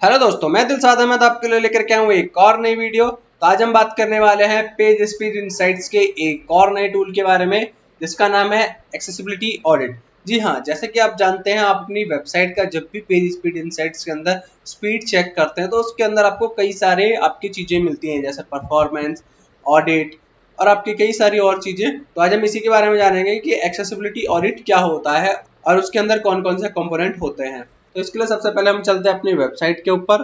Hello दोस्तों, मैं दिलशाद अहमद आपके लिए लेकर के आया हूँ एक और नई वीडियो। तो आज हम बात करने वाले हैं पेज स्पीड इनसाइट्स के एक और नए टूल के बारे में, जिसका नाम है एक्सेसिबिलिटी ऑडिट। जी हाँ, जैसे कि आप जानते हैं, आप अपनी वेबसाइट का जब भी पेज स्पीड इनसाइट्स के अंदर स्पीड चेक करते हैं तो उसके अंदर आपको कई सारे आपकी चीजें मिलती हैं, जैसे परफॉर्मेंस, ऑडिट और आपकी कई सारी और चीजें। तो आज हम इसी के बारे में जानेंगे कि एक्सेसिबिलिटी ऑडिट क्या होता है और उसके अंदर कौन कौन से कंपोनेंट होते हैं। तो इसके लिए सबसे पहले हम चलते हैं अपनी वेबसाइट के ऊपर।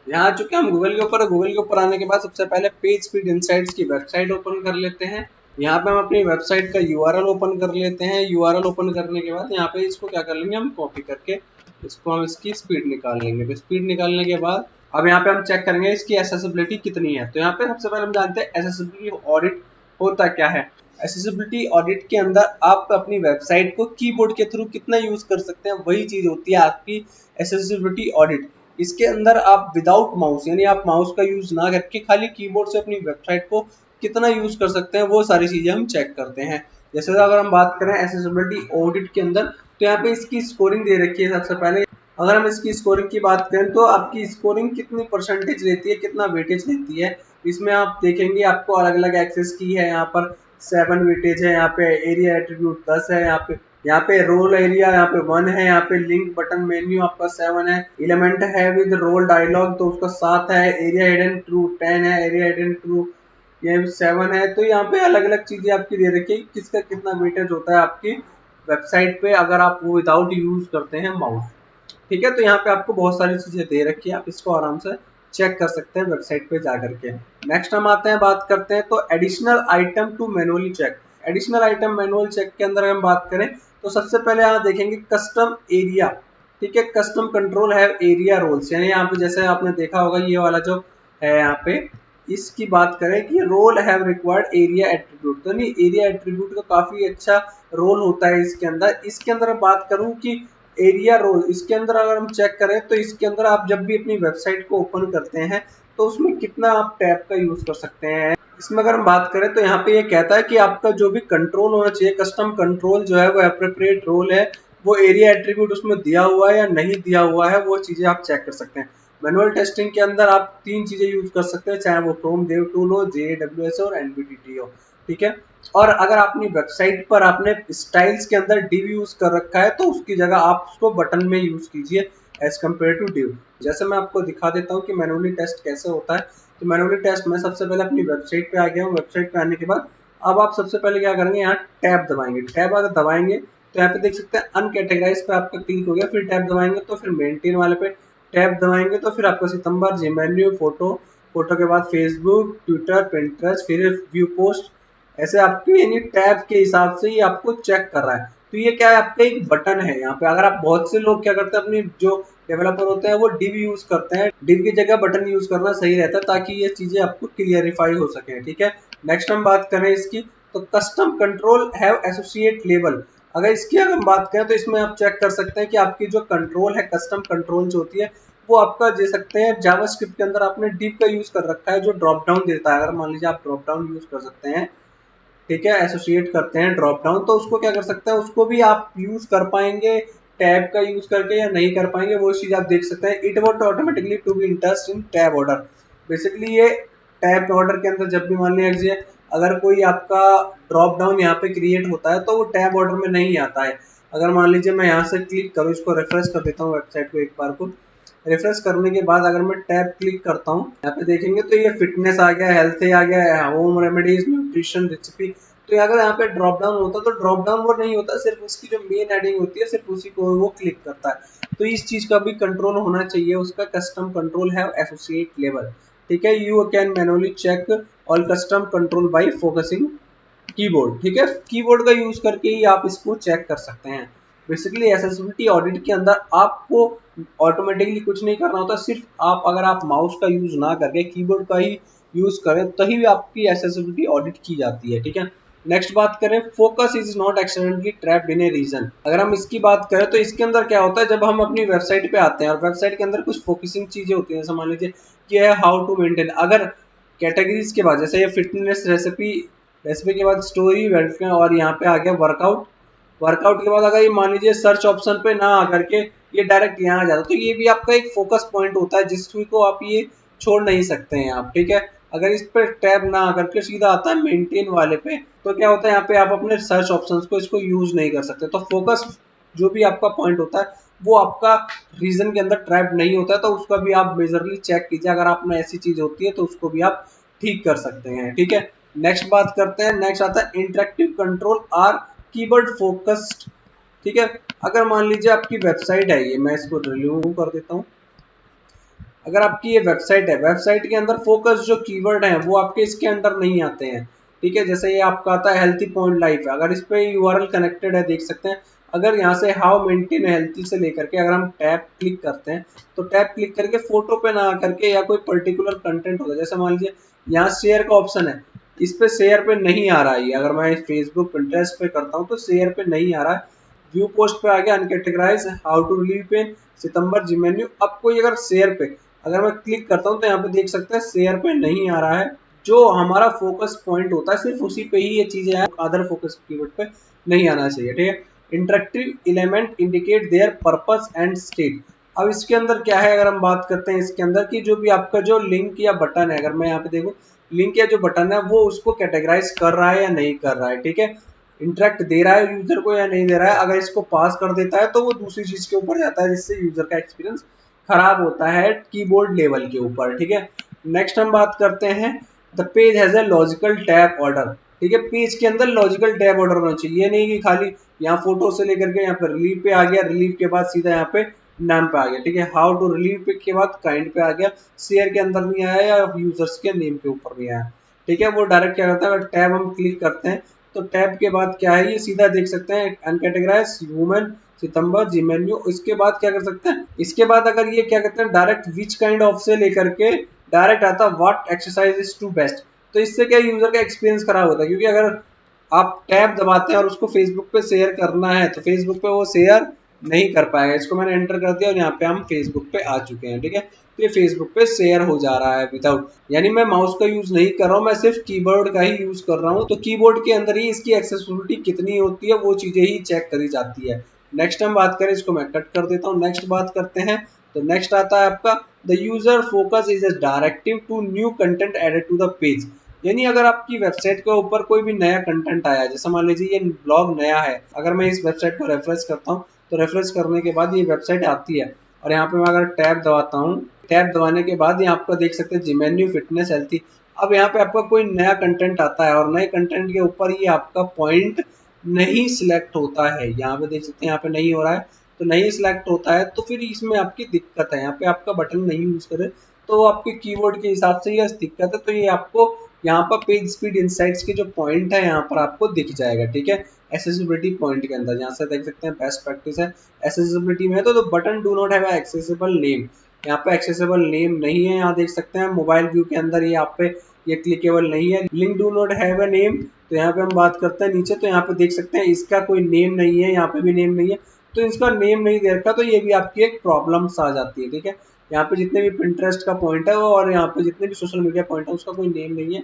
यहाँ आ चुके हैं हम गूगल के ऊपर। गूगल के ऊपर आने के बाद सबसे पहले पेज स्पीड इनसाइट्स की वेबसाइट ओपन कर लेते हैं। यहाँ पे हम अपनी वेबसाइट का यूआरएल ओपन कर लेते हैं। यूआरएल ओपन करने के बाद यहाँ पे इसको क्या कर लेंगे, हम कॉपी करके इसको हम इसकी स्पीड निकाल लेंगे। तो स्पीड निकालने के बाद अब यहाँ पे हम चेक करेंगे इसकी एक्सेसिबिलिटी कितनी है। तो यहाँ पे सबसे पहले हम जानते हैं एक्सेसिबिलिटी ऑडिट होता क्या है। एक्सेसिबिलिटी ऑडिट के अंदर आप अपनी वेबसाइट को कीबोर्ड के थ्रू कितना यूज कर सकते हैं, वही चीज होती है आपकी एक्सेसिबिलिटी ऑडिट। इसके अंदर आप विदाउट माउस, यानी आप माउस का यूज ना करके खाली कीबोर्ड से अपनी वेबसाइट को कितना यूज कर सकते हैं, वो सारी चीजें हम चेक करते हैं। जैसे अगर हम बात करें एक्सेसिबिलिटी ऑडिट के अंदर, तो यहाँ पे इसकी स्कोरिंग दे रखी है। सबसे पहले अगर हम इसकी स्कोरिंग की बात करें तो आपकी स्कोरिंग कितनी परसेंटेज लेती है, कितना वेटेज लेती है, इसमें आप देखेंगे आपको अलग अलग एक्सेस की है। यहाँ पर 7 वेटेज है, यहाँ पे एरिया एट्रीब्यूट 10 है, यहाँ पे रोल एरिया यहाँ पे 1 है, यहाँ पे लिंक बटन मेन्यू आपका 7 है, एलिमेंट है विद रोल डायलॉग तो उसका 7 है, एरिया हिडन ट्रू 10 है, एरिया हिडन ट्रू ये 7 है। तो यहाँ पे अलग अलग चीजें आपकी दे रखी है किसका कितना वेटेज होता है आपकी वेबसाइट पे, अगर आप वो विदाउट यूज करते हैं माउस। ठीक है, तो यहाँ पे आपको बहुत सारी चीजें दे रखी है, आप इसको आराम से चेक कर सकते हैं वेबसाइट पे जा करके। नेक्स्ट हम आते हैं, बात करते हैं तो additional item to manually check. Additional item manual check के अंदर हम बात करें तो सबसे पहले यहाँ देखेंगे कस्टम एरिया। ठीक है, कस्टम कंट्रोल है एरिया रोल्स, यानी यहाँ पे जैसे आपने देखा होगा ये वाला जो है यहाँ पे, इसकी बात करें कि role have required area attribute. तो नहीं, एरिया एट्रीब्यूट का काफी अच्छा रोल होता है इसके अंदर। इसके अंदर बात करूं कि एरिया रोल, इसके अंदर अगर हम चेक करें तो इसके अंदर आप जब भी अपनी वेबसाइट को ओपन करते हैं तो उसमें कितना आप टैब का यूज कर सकते हैं। इसमें अगर हम बात करें तो यहाँ पे ये कहता है कि आपका जो भी कंट्रोल होना चाहिए, कस्टम कंट्रोल जो है वो एप्रोप्रिएट रोल है, वो एरिया एट्रीब्यूट उसमें दिया हुआ है या नहीं दिया हुआ है, वो चीजें आप चेक कर सकते हैं। मैनुअल टेस्टिंग के अंदर आप 3 चीजें यूज कर सकते हैं, चाहे वो क्रोम देव टूल हो, JAWS और NVDT हो। ठीक है, और अगर अपनी वेबसाइट पर आपने स्टाइल्स के अंदर डिव यूज कर रखा है तो उसकी जगह आप उसको बटन में यूज कीजिए एज कम्पेयर टू डिव। जैसे मैं आपको दिखा देता हूँ कि मैनुअली टेस्ट कैसे होता है। तो मैनुअली टेस्ट में सबसे पहले अपनी वेबसाइट पे आ गया हूँ। वेबसाइट पे आने के बाद अब आप सबसे पहले क्या करेंगे, यहाँ टैब दबाएंगे। टैब अगर दबाएंगे तो यहाँ पे देख सकते हैं अनकैटेगराइज पे आपका क्लिक हो गया, फिर टैब दबाएंगे तो फिर मेंटेन वाले पे टैब दबाएंगे तो फिर आपका सितंबर, जेमेन्यू, फोटो, फोटो के बाद फेसबुक, ट्विटर, पिंटरेस्ट, फिर व्यू पोस्ट, ऐसे आपके यानी टैब के हिसाब से ये आपको चेक कर रहा है। तो ये क्या है, आपका एक बटन है यहाँ पे। अगर आप, बहुत से लोग क्या करते हैं, अपनी जो डेवलपर होते हैं वो डिव यूज करते हैं, डिव की जगह बटन यूज करना सही रहता है ताकि ये चीजें आपको क्लियरिफाई हो सके। ठीक है, नेक्स्ट हम बात करें इसकी, तो custom control have associate label. अगर हम बात करें तो इसमें आप चेक कर सकते हैं कि आपकी जो कंट्रोल है, कस्टम कंट्रोल जो होती है वो आपका दे सकते हैं जावास्क्रिप्ट के अंदर आपने डिव का यूज कर रखा है जो ड्रॉप डाउन देता है। अगर मान लीजिए आप ड्रॉप डाउन यूज कर सकते हैं, ठीक है, एसोसिएट करते हैं ड्रॉप डाउन, तो उसको क्या कर सकते हैं, उसको भी आप यूज कर पाएंगे टैब का यूज करके या नहीं कर पाएंगे, वो चीज आप देख सकते हैं। It vote automatically to be interest in tab order. Basically ये टैब ऑर्डर के अंदर जब भी मान लीजिए अगर कोई आपका ड्रॉप डाउन यहाँ पे क्रिएट होता है तो वो टैब ऑर्डर में नहीं आता है। अगर मान लीजिए मैं यहाँ से क्लिक करूँ, इसको रिफ्रेश कर देता हूँ वेबसाइट को एक बार को। रिफ्रेश करने के बाद अगर मैं टैब क्लिक करता हूँ, यहाँ पे देखेंगे तो ये फिटनेस आ गया, हेल्थ आ गया, होम रेमेडीज, न्यूट्रिशन, रेसिपी। तो अगर यहाँ पे ड्रॉप डाउन होता तो ड्रॉप डाउन वो नहीं होता, सिर्फ उसकी जो मेन हेडिंग होती है सिर्फ उसी को वो क्लिक करता है। तो इस चीज का भी कंट्रोल होना चाहिए, उसका कस्टम कंट्रोल है एसोसिएट लेवल। ठीक है, you can manually check all custom control by focusing keyboard. ठीक है, कीबोर्ड का यूज करके ही आप इसको चेक कर सकते हैं। बेसिकली एक्सेसिबिलिटी ऑडिट के अंदर आपको ऑटोमेटिकली कुछ नहीं करना होता, सिर्फ आप, अगर आप माउस का यूज ना करके कीबोर्ड का ही यूज करें तभी आपकी एक्सेसिबिलिटी ऑडिट की जाती है। ठीक है, नेक्स्ट बात करें, focus is not accidentally trapped in a region. अगर हम इसकी बात करें तो इसके अंदर क्या होता है, जब हम अपनी वेबसाइट पे आते हैं और वेबसाइट के अंदर कुछ फोकसिंग चीजें होती हैं, जैसे मान लीजिए कि है हाउ टू मेंटेन, अगर कैटेगरीज के बाद जैसे ये फिटनेस, रेसिपी, रेसिपी के बाद स्टोरी, वेलफेयर और यहाँ पे आ गया वर्कआउट। वर्कआउट के बाद अगर ये मान लीजिए सर्च ऑप्शन पे ना आकर के ये डायरेक्ट यहाँ आ जाता है। तो ये भी आपका एक फोकस पॉइंट होता है जिसको आप ये छोड़ नहीं सकते हैं आप, ठीक है। अगर इस पर टैब ना करके सीधा आता है मेंटेन वाले पे, तो क्या होता है यहाँ पे आप अपने सर्च ऑप्शंस को इसको यूज नहीं कर सकते। तो फोकस जो भी आपका पॉइंट होता है वो आपका रीजन के अंदर ट्रैप नहीं होता है, तो उसका भी आप मेजरली चेक कीजिए। अगर आप में ऐसी चीज होती है तो उसको भी आप ठीक कर सकते हैं, ठीक है। नेक्स्ट बात करते हैं, नेक्स्ट आता है interactive control are keyword focused, ठीक है। अगर मान लीजिए आपकी वेबसाइट है, ये मैं इसको रिमूव कर देता हूँ। अगर आपकी ये वेबसाइट है, वेबसाइट के अंदर फोकस जो कीवर्ड है वो आपके इसके अंदर नहीं आते हैं, ठीक है। जैसे ये आपका आता है हेल्थी पॉइंट लाइफ है, अगर इस पे यूआरएल कनेक्टेड है देख सकते हैं। अगर यहाँ से हाउ मेंटेन हेल्थी से लेकर के अगर हम टैब क्लिक करते हैं, तो टैब क्लिक करके फोटो पे ना करके या कोई पर्टिकुलर कंटेंट होगा, जैसे मान लीजिए यहाँ शेयर का ऑप्शन है, इस पे शेयर पे नहीं आ रहा है। अगर मैं फेसबुक पिंटरेस्ट पे करता हूँ तो शेयर पे नहीं आ रहा है। व्यू पोस्ट पे आ गया, अनकेटेगराइज, हाउ टू रिलीव पे, सितंबर, जी मेन्यू। अब कोई अगर शेयर पे अगर मैं क्लिक करता हूँ तो यहाँ पे देख सकते हैं शेयर पे नहीं आ रहा है। जो हमारा फोकस पॉइंट होता है सिर्फ उसी पे ही ये चीजें हैं, अदर फोकस कीवर्ड पे नहीं आना चाहिए, ठीक है। Interactive element indicate there purpose and state. अब इसके अंदर क्या है, अगर हम बात करते हैं इसके अंदर की जो भी आपका जो लिंक या बटन है, अगर मैं यहाँ पे देखूँ लिंक या जो बटन है वो उसको कैटेगराइज कर रहा है या नहीं कर रहा है, ठीक है। इंटरेक्ट दे रहा है यूजर को या नहीं दे रहा है। अगर इसको पास कर देता है तो वो दूसरी चीज के ऊपर जाता है जिससे यूजर का एक्सपीरियंस खराब होता है कीबोर्ड लेवल के ऊपर, ठीक है। नेक्स्ट हम बात करते हैं the page has a logical tab order, ठीक है। पेज के अंदर लॉजिकल टैब ऑर्डर होना चाहिए, ये नहीं कि खाली यहाँ फोटो से लेकर के यहाँ पे रिलीव पे आ गया, रिलीव के बाद सीधा यहाँ पे नाम पे आ गया, ठीक है। हाउ टू रिलीव पे के बाद काइंड पे आ गया, शेयर के अंदर नहीं आया या यूजर्स के नेम के ऊपर नहीं आया, ठीक है। वो डायरेक्ट क्या करता है, अगर टैब हम क्लिक करते हैं तो टैब के बाद क्या है, ये सीधा देख सकते हैं अनकैटेगराइज, ह्यूमन, सितंबर, जी मेन्यू। इसके बाद क्या कर सकते हैं, इसके बाद अगर ये क्या कहते हैं डायरेक्ट विच काइंड ऑफ से लेकर के डायरेक्ट आता what exercise is to best. तो इससे क्या यूजर का एक्सपीरियंस खराब होता है, क्योंकि अगर आप टैब दबाते हैं और उसको फेसबुक पे शेयर करना है तो फेसबुक पे वो शेयर नहीं कर पाएगा। इसको मैंने एंटर कर दिया और यहाँ पे हम फेसबुक पे आ चुके हैं, ठीक है। तो ये फेसबुक पे शेयर हो जा रहा है विदाउट, यानी मैं माउस का यूज नहीं कर रहा हूँ, मैं सिर्फ कीबोर्ड का ही यूज कर रहा हूँ। तो कीबोर्ड के अंदर ही इसकी एक्सेसिबिलिटी कितनी होती है वो चीजें ही चेक करी जाती है। नेक्स्ट हम बात करें, इसको मैं कट कर देता हूँ। नेक्स्ट बात करते हैं, तो नेक्स्ट आता है आपका the user focus is a directive to new content added to the page. यानी अगर आपकी वेबसाइट के ऊपर कोई भी नया कंटेंट आया, जैसे मान लीजिए ये ब्लॉग नया है, अगर मैं इस वेबसाइट को रेफरेंस करता हूँ तो रेफरेंस करने के बाद ये वेबसाइट आती है और यहाँ पे मैं अगर टैब दबाता हूँ, टैब दबाने के बाद यहाँ आपको देख सकते हैं जिमेन्यू, फिटनेस, हेल्थी। अब यहाँ पे आपका कोई नया कंटेंट आता है और नए कंटेंट के ऊपर ये आपका पॉइंट नहीं सिलेक्ट होता है, यहाँ पे देख सकते हैं यहाँ पे नहीं हो रहा है, तो नहीं सिलेक्ट होता है तो फिर इसमें आपकी दिक्कत है। यहाँ पे आपका बटन नहीं यूज करे तो आपके कीबोर्ड के हिसाब से ये दिक्कत है। तो ये आपको यहाँ पर पेज स्पीड इनसाइट्स के जो पॉइंट है यहाँ पर आपको दिख जाएगा, ठीक है। एक्सेसिबिलिटी पॉइंट के अंदर यहाँ से देख सकते हैं बेस्ट प्रैक्टिस है एक्सेसिबिलिटी में, तो button do not have accessible name, यहाँ पे एक्सेसिबल नेम नहीं है। यहाँ देख सकते हैं मोबाइल व्यू के अंदर ये आप पे ये क्लिकेबल नहीं है। Link do not have a name, तो यहाँ पे हम बात करते हैं नीचे, तो यहाँ पे देख सकते हैं इसका कोई नेम नहीं है, यहाँ पे भी नेम नहीं है। तो इसका नेम नहीं दे रखा तो ये भी आपकी एक प्रॉब्लम्स आ जाती है, ठीक है। यहाँ पे जितने भी पिंटरेस्ट का पॉइंट है और यहाँ पे जितने भी सोशल मीडिया पॉइंट है उसका कोई नेम नहीं है,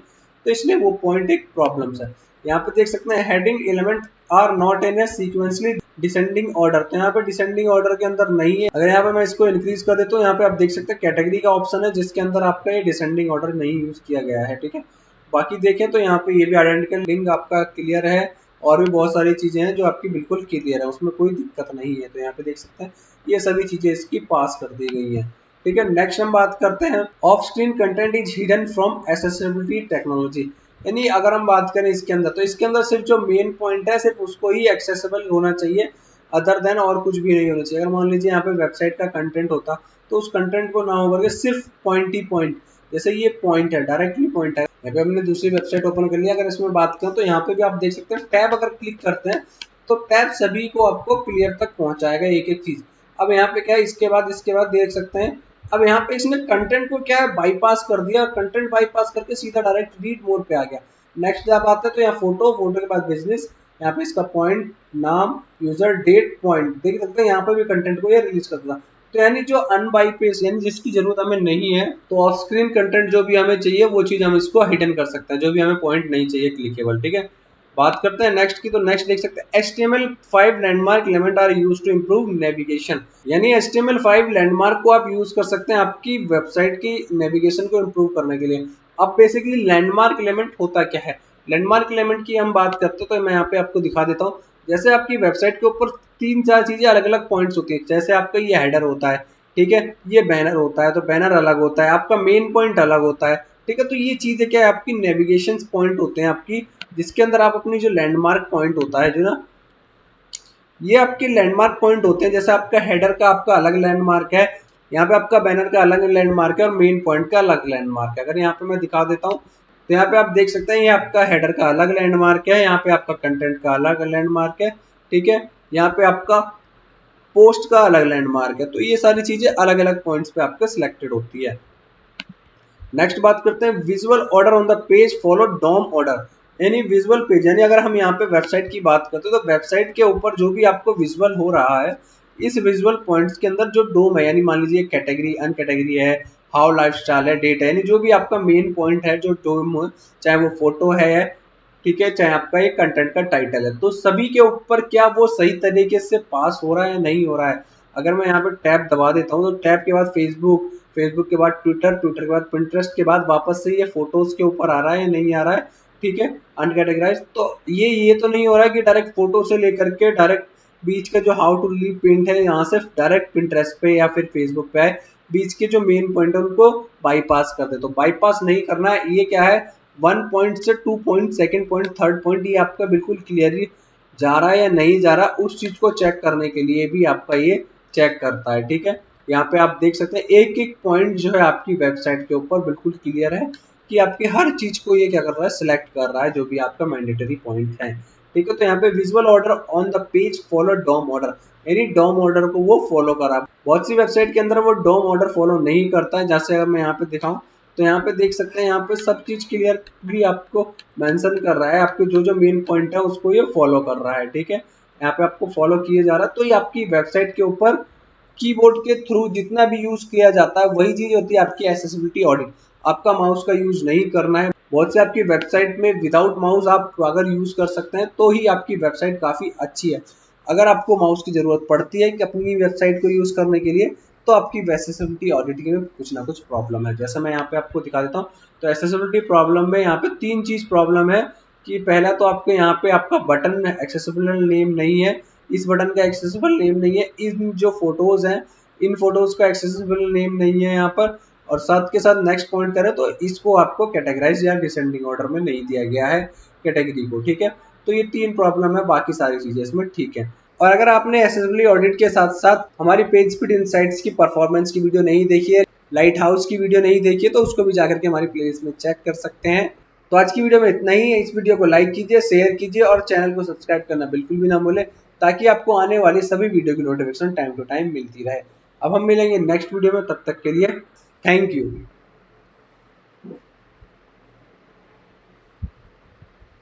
तो इसलिए वो पॉइंट एक प्रॉब्लम्स है। यहाँ पे देख सकते हैं heading element are not in a sequentially descending order, तो यहाँ पे डिसेंडिंग ऑर्डर के अंदर नहीं है। अगर यहाँ पे मैं इसको इंक्रीज कर देता हूँ, यहाँ पे आप देख सकते हैं कैटेगरी का ऑप्शन है जिसके अंदर आपका ये डिसेंडिंग ऑर्डर नहीं यूज किया गया है, ठीक है। बाकी देखें तो यहाँ पे ये भी आइडेंटिकल लिंक आपका क्लियर है और भी बहुत सारी चीजें हैं जो आपकी बिल्कुल क्लियर है, उसमें कोई दिक्कत नहीं है। तो यहाँ पे देख सकते हैं ये सभी चीजें इसकी पास कर दी गई है, ठीक है। नेक्स्ट हम बात करते हैं of screen content is hidden from accessibility technology. यानी अगर हम बात करें इसके अंदर, तो इसके अंदर सिर्फ जो मेन पॉइंट है सिर्फ उसको ही एक्सेसिबल होना चाहिए, अदर देन और कुछ भी नहीं होना चाहिए। अगर मान लीजिए यहाँ पे वेबसाइट का कंटेंट होता तो उस कंटेंट को ना होकर के सिर्फ पॉइंट ही पॉइंट, जैसे ये पॉइंट है डायरेक्टली पॉइंट है। यहाँ पे हमने दूसरी वेबसाइट ओपन कर लिया, अगर इसमें बात करें तो यहाँ पे भी आप देख सकते हैं टैब अगर क्लिक करते हैं तो टैब सभी को आपको क्लियर तक पहुंचाएगा एक एक चीज। अब यहाँ पे क्या है, इसके बाद देख सकते हैं, अब यहाँ पे इसने कंटेंट को क्या है बाईपास कर दिया, कंटेंट बाईपास करके सीधा डायरेक्ट रीड मोड पे आ गया। नेक्स्ट जब आते हैं तो यहाँ फोटो, फोटो के बाद बिजनेस, यहाँ पे इसका पॉइंट, नाम, यूजर, डेट, पॉइंट देख सकते हैं यहाँ पे भी कंटेंट को ये रिलीज कर दिया। तो यानी जो अनबाईपेस यानी जिसकी जरूरत हमें नहीं है, तो ऑफ स्क्रीन कंटेंट जो भी हमें चाहिए वो चीज हम इसको हिडन कर सकते हैं, जो भी हमें पॉइंट नहीं चाहिए क्लिकेबल, ठीक है। बात करते हैं नेक्स्ट की, तो नेक्स्ट देख सकते हैं HTML5 landmark element are used to improve navigation. यानी HTML5 लैंडमार्क को आप यूज कर सकते हैं आपकी वेबसाइट की नेविगेशन को इंप्रूव करने के लिए। अब बेसिकली लैंडमार्क एलिमेंट होता क्या है? लैंडमार्क एलिमेंट की हम बात करते हैं तो मैं यहाँ पे आपको दिखा देता हूँ। जैसे आपकी वेबसाइट के ऊपर 3-4 चीजें अलग अलग पॉइंट्स होती है। जैसे आपका ये हेडर होता है, ठीक है, ये बैनर होता है, तो बैनर अलग होता है, आपका मेन पॉइंट अलग होता है, ठीक है। तो ये चीजें क्या है, आपकी नेविगेशन पॉइंट होते हैं आपकी, जिसके अंदर आप अपनी जो लैंडमार्क पॉइंट होता है जो ना, ये आपके लैंडमार्क पॉइंट होते हैं। जैसे आपका हेडर का आपका अलग लैंडमार्क है, यहाँ पे आपका बैनर का अलग लैंडमार्क है और मेन पॉइंट का अलग लैंडमार्क है। अगर यहाँ पे मैं दिखा देता हूँ तो यहाँ पे आप देख सकते हैं ये आपका हेडर का अलग लैंडमार्क है, यहाँ पे आपका कंटेंट का अलग लैंडमार्क है, ठीक है, यहाँ पे आपका पोस्ट का अलग लैंडमार्क है। तो ये सारी चीजें अलग अलग पॉइंट्स पे आपके सिलेक्टेड होती है। नेक्स्ट बात करते हैं visual order on the page follow DOM order. यानी विजुअल पेज, यानी अगर हम यहाँ पे वेबसाइट की बात करते हैं तो वेबसाइट के ऊपर जो भी आपको विजुअल हो रहा है, इस विजुअल पॉइंट्स के अंदर जो डोम है, यानी मान लीजिए कैटेगरी, अन कैटेगरी है, हाउ लाइफस्टाइल है, डेट है, यानी जो भी आपका मेन पॉइंट है जो डोम है, चाहे वो फोटो है, ठीक है, चाहे आपका एक कंटेंट का टाइटल है, तो सभी के ऊपर क्या वो सही तरीके से पास हो रहा है या नहीं हो रहा है। अगर मैं यहाँ पे टैब दबा देता हूँ तो टैब के बाद फेसबुक, फेसबुक के बाद ट्विटर, ट्विटर के बाद पिंटरेस्ट के बाद वापस से ये फोटोज के ऊपर आ रहा है या नहीं आ रहा है, ठीक है, अनकैटेगराइज। तो ये तो नहीं हो रहा है कि डायरेक्ट फोटो से लेकर के डायरेक्ट बीच का जो हाउ टू लीव पेंट है यहाँ से डायरेक्ट पिंटरेस्ट पे या फिर फेसबुक पे आए, बीच के जो मेन पॉइंट है उनको बाईपास कर दे। तो बाईपास नहीं करना है, ये क्या है, 1 पॉइंट से 2 point, second point, third point, ये आपका बिल्कुल क्लियरली जा रहा है या नहीं जा रहा, उस चीज को चेक करने के लिए भी आपका ये चेक करता है, ठीक है। यहाँ पे आप देख सकते हैं एक एक पॉइंट जो है आपकी वेबसाइट के ऊपर बिल्कुल क्लियर है कि आपकी हर चीज को ये क्या कर रहा है, सिलेक्ट कर रहा है, जो भी आपका मैंडेटरी पॉइंट है, ठीक है। तो यहाँ पे visual order on the page follow DOM order, यानी डॉम ऑर्डर को वो फॉलो करा। बहुत सी वेबसाइट के अंदर वो डॉम ऑर्डर फॉलो नहीं करता है। जैसे अगर मैं यहाँ पे दिखाऊं तो यहाँ पे देख सकते हैं, यहाँ पे सब चीज क्लियर भी आपको मेंशन कर रहा है, आपके जो जो मेन पॉइंट है उसको ये फॉलो कर रहा है, ठीक है। यहाँ पे आपको फॉलो किए जा रहा है, तो ये आपकी वेबसाइट के ऊपर कीबोर्ड के थ्रू जितना भी यूज किया जाता है वही चीज होती है आपकी एक्सेसिबिलिटी ऑडिट। आपका माउस का यूज नहीं करना है। बहुत से आपकी वेबसाइट में विदाउट माउस आप अगर यूज कर सकते हैं तो ही आपकी वेबसाइट काफी अच्छी है। अगर आपको माउस की जरूरत पड़ती है कि अपनी वेबसाइट को यूज करने के लिए, तो आपकी एक्सेसिबिलिटी ऑडिटिंग में कुछ ना कुछ प्रॉब्लम है। जैसे मैं यहाँ पे आपको दिखा देता हूँ, तो एक्सेसिबिलिटी प्रॉब्लम में यहाँ पे 3 चीज प्रॉब्लम है कि पहला तो आपके यहाँ पे आपका बटन एक्सेसिबल नेम नहीं है, इस बटन का एक्सेसिबल नेम नहीं है, इन जो फोटोज हैं इन फोटोज का एक्सेसिबल नेम नहीं है यहाँ पर, और साथ के साथ नेक्स्ट पॉइंट करें तो इसको आपको कैटेगराइज या डिसेंडिंग ऑर्डर में नहीं दिया गया है कैटेगरी को, ठीक है। तो ये 3 प्रॉब्लम है, बाकी सारी चीजें इसमें ठीक है। और अगर आपने एक्सेसिबिलिटी ऑडिट के साथ साथ हमारी पेज स्पीड इनसाइट्स की परफॉर्मेंस की वीडियो नहीं देखी है, लाइट हाउस की वीडियो नहीं देखी है, तो उसको भी जाकर के हमारी प्लेलिस्ट में चेक कर सकते हैं। तो आज की वीडियो में इतना ही है। इस वीडियो को लाइक कीजिए, शेयर कीजिए और चैनल को सब्सक्राइब करना बिल्कुल भी ना भूलें, ताकि आपको आने वाली सभी वीडियो की नोटिफिकेशन टाइम टू टाइम मिलती रहे। अब हम मिलेंगे नेक्स्ट वीडियो में, तब तक के लिए थैंक यू।